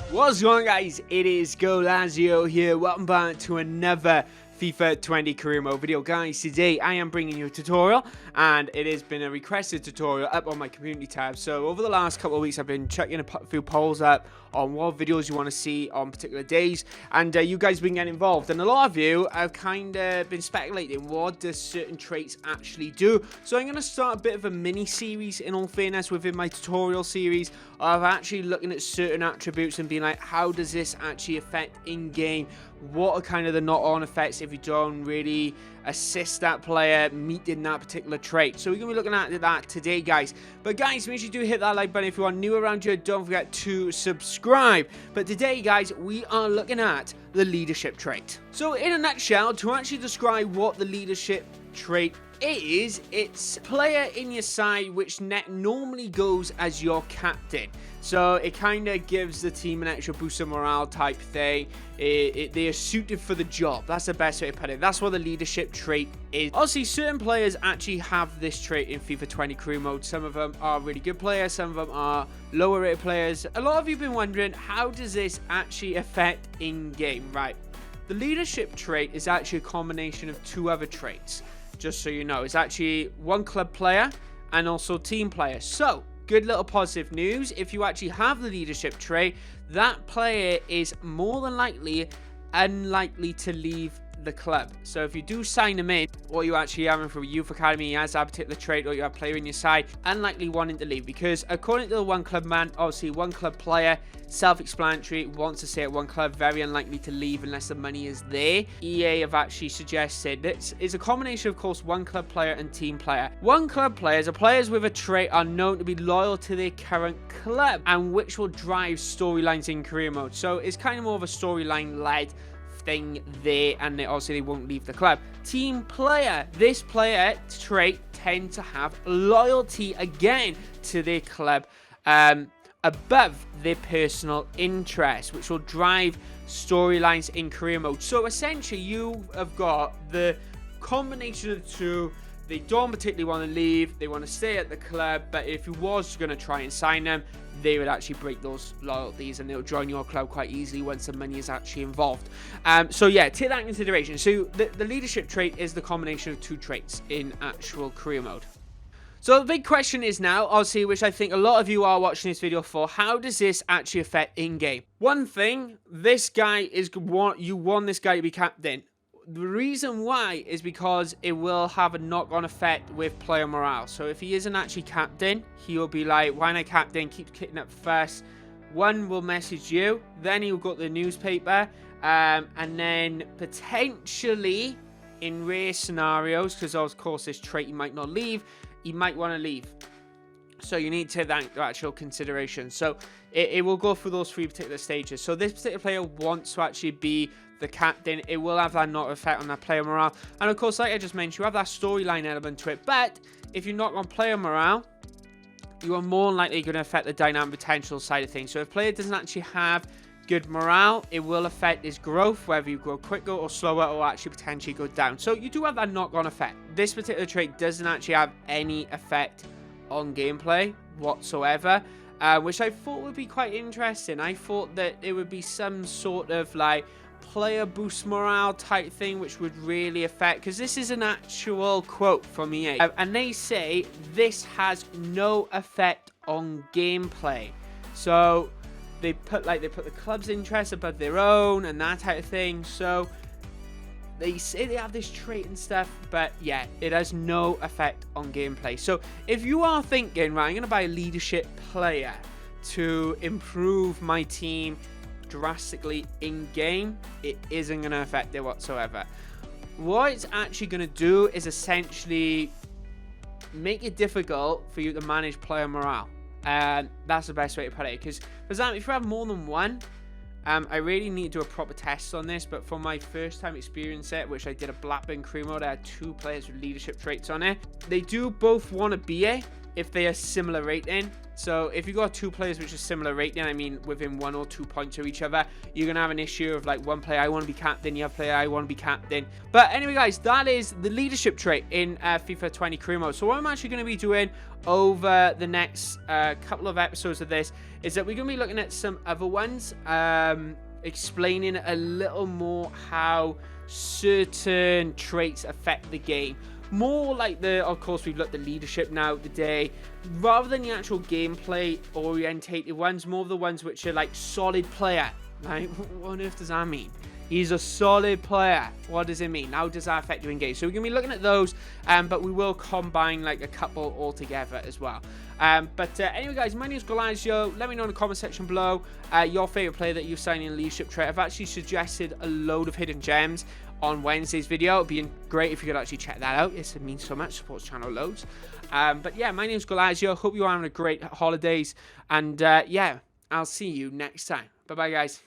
What's going on, guys? It is Goalazio here. Welcome back to another FIFA 20 career mode video. Guys, today I am bringing you a tutorial, and it has been a requested tutorial up on my community tab. So over the last couple of weeks I've been checking a few polls up on what videos you want to see on particular days, and you guys have been getting involved, and a lot of you have kind of been speculating what does certain traits actually do. So I'm going to start a bit of a mini series, in all fairness, within my tutorial series of actually looking at certain attributes and being like, how does this actually affect in-game? What are kind of the knock-on effects if you don't really assist that player meeting that particular trait? So we're going to be looking at that today, guys. But guys, make sure you do hit that like button if you are new around here. Don't forget to subscribe. But today, guys, we are looking at the leadership trait. So in a nutshell, to actually describe what the leadership trait is, it's player in your side which normally goes as your captain. So it kind of gives the team an extra boost of morale type thing. They are suited for the job. That's the best way to put it. That's what the leadership trait is. Obviously, certain players actually have this trait in FIFA 20 career mode. Some of them are really good players. Some of them are lower rated players. A lot of you have been wondering, how does this actually affect in-game? Right. The leadership trait is actually a combination of two other traits. Just so you know, it's actually one club player and also team player. So, good little positive news. If you actually have the leadership trait, that player is more than likely unlikely to leave the club. So if you do sign him in, or you actually have him for a youth academy, he has that particular trait, or you have a player in your side, unlikely wanting to leave. Because according to the one club man, obviously one club player, self-explanatory, wants to stay at one club, very unlikely to leave unless the money is there. EA have actually suggested this is a combination, of course, one club player and team player. One club players, or players with a trait, are known to be loyal to their current club, and which will drive storylines in career mode. So it's kind of more of a storyline led thing there, and obviously they won't leave the club. Team player, this player trait tend to have loyalty again to their club above their personal interest, which will drive storylines in career mode. So essentially you have got the combination of the two. They don't particularly want to leave, they want to stay at the club, but if you was going to try and sign them, they would actually break those loyalties and they'll join your club quite easily once the money is actually involved. So yeah, take that into consideration. So the leadership trait is the combination of two traits in actual career mode. So the big question is now, obviously, which I think a lot of you are watching this video for, how does this actually affect in-game? One thing, this guy is, you want this guy to be captain. The reason why is because it will have a knock-on effect with player morale. So if he isn't actually captain, he will be like, why not captain? Keep kicking up first. One will message you, then he'll go to the newspaper, and then potentially, in rare scenarios, because of course this trait he might not leave, he might want to leave. So you need to take that into actual consideration. So it will go through those three particular stages. So this particular player wants to actually be the captain. It will have that knock effect on that player morale. And of course, like I just mentioned, you have that storyline element to it. But if you're not on player morale, you are more likely going to affect the dynamic potential side of things. So if player doesn't actually have good morale, it will affect his growth, whether you grow quicker or slower, or actually potentially go down. So you do have that knock-on effect. This particular trait doesn't actually have any effect on gameplay whatsoever, which I thought would be quite interesting. I thought that it would be some sort of like player boost morale type thing which would really affect, because this is an actual quote from EA, and they say this has no effect on gameplay. So they put the club's interest above their own and that type of thing. So they say they have this trait and stuff, but yeah, it has no effect on gameplay. So if you are thinking, right, I'm going to buy a leadership player to improve my team drastically in-game, it isn't going to affect it whatsoever. What it's actually going to do is essentially make it difficult for you to manage player morale. And that's the best way to put it. Because, for example, if you have more than one, I really need to do a proper test on this, but for my first time experience it, which I did a Blackburn career mode, I had two players with leadership traits on it. They do both want to be it if they are similar rating. So if you've got two players which are similar rating, I mean within 1 or 2 points of each other, you're going to have an issue of like one player I want to be captain, the other player I want to be captain. But anyway guys, that is the leadership trait in FIFA 20 career mode. So what I'm actually going to be doing over the next couple of episodes of this is that we're going to be looking at some other ones, explaining a little more how certain traits affect the game. More like of course, we've looked at leadership now today, rather than the actual gameplay orientated ones, more of the ones which are like solid player. Like, what on earth does that mean? He's a solid player. What does it mean? How does that affect you in game? So we're going to be looking at those, but we will combine like a couple all together as well. Anyway guys, my name is Goalazio. Let me know in the comment section below your favorite player that you've signed in leadership trait. I've actually suggested a load of hidden gems on Wednesday's video. It'd be great if you could actually check that out. It means so much, supports the channel loads. But yeah, my name is Goalazio. Hope you're having a great holidays, and yeah, I'll see you next time. Bye bye guys.